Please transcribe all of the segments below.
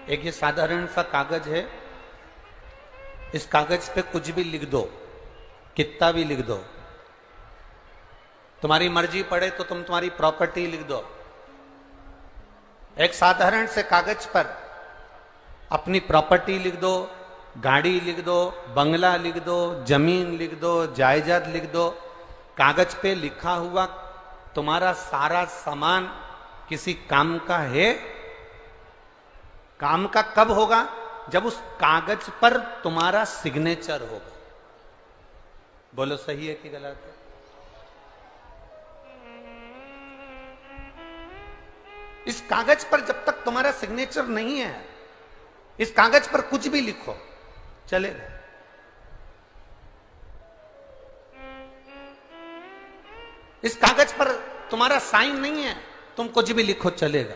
एक ये साधारण सा कागज है, इस कागज पे कुछ भी लिख दो, कितना भी लिख दो, तुम्हारी मर्जी पड़े तो तुम तुम्हारी प्रॉपर्टी लिख दो। एक साधारण से कागज पर अपनी प्रॉपर्टी लिख दो, गाड़ी लिख दो, बंगला लिख दो, जमीन लिख दो, जायदाद लिख दो। कागज पे लिखा हुआ तुम्हारा सारा सामान किसी काम का है? काम का कब होगा? जब उस कागज पर तुम्हारा सिग्नेचर होगा। बोलो सही है कि गलत है? इस कागज पर जब तक तुम्हारा सिग्नेचर नहीं है, इस कागज पर कुछ भी लिखो चलेगा। इस कागज पर तुम्हारा साइन नहीं है, तुम कुछ भी लिखो चलेगा।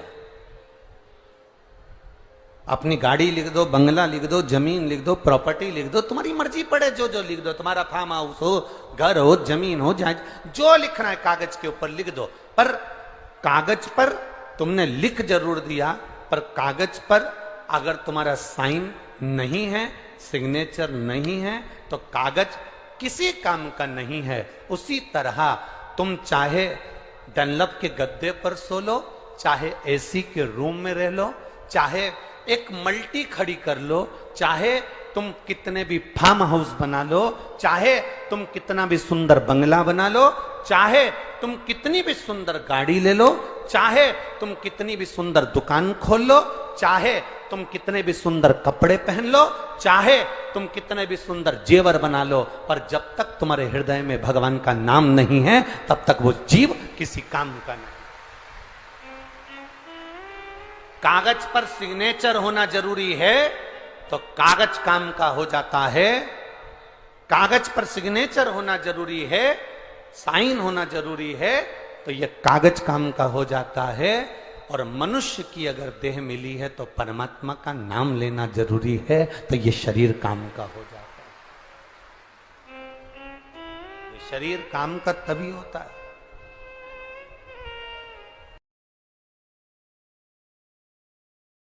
अपनी गाड़ी लिख दो, बंगला लिख दो, जमीन लिख दो, प्रॉपर्टी लिख दो, तुम्हारी मर्जी पड़े जो जो लिख दो। तुम्हारा फार्म हाउस हो, घर हो, जमीन हो, जहां जो लिखना है कागज के ऊपर लिख दो। पर कागज पर तुमने लिख जरूर दिया, पर कागज पर अगर तुम्हारा साइन नहीं है, सिग्नेचर नहीं है, तो कागज किसी काम का नहीं है। उसी तरह तुम चाहे डनलप के गद्दे पर सो लो, चाहे एसी के रूम में रह लो, चाहे एक मल्टी खड़ी कर लो, चाहे तुम कितने भी फार्म हाउस बना लो, चाहे तुम कितना भी सुंदर बंगला बना लो, चाहे तुम कितनी भी सुंदर गाड़ी ले लो, चाहे तुम कितनी भी सुंदर दुकान खोल लो, चाहे तुम कितने भी सुंदर कपड़े पहन लो, चाहे तुम कितने भी सुंदर जेवर बना लो, पर जब तक तुम्हारे हृदय में भगवान का नाम नहीं है, तब तक वो जीव किसी काम का नहीं। कागज पर सिग्नेचर होना जरूरी है तो कागज काम का हो जाता है। कागज पर सिग्नेचर होना जरूरी है, साइन होना जरूरी है, तो यह कागज काम का हो जाता है। और मनुष्य की अगर देह मिली है तो परमात्मा का नाम लेना जरूरी है, तो यह शरीर काम का हो जाता है। ये शरीर काम का तभी होता है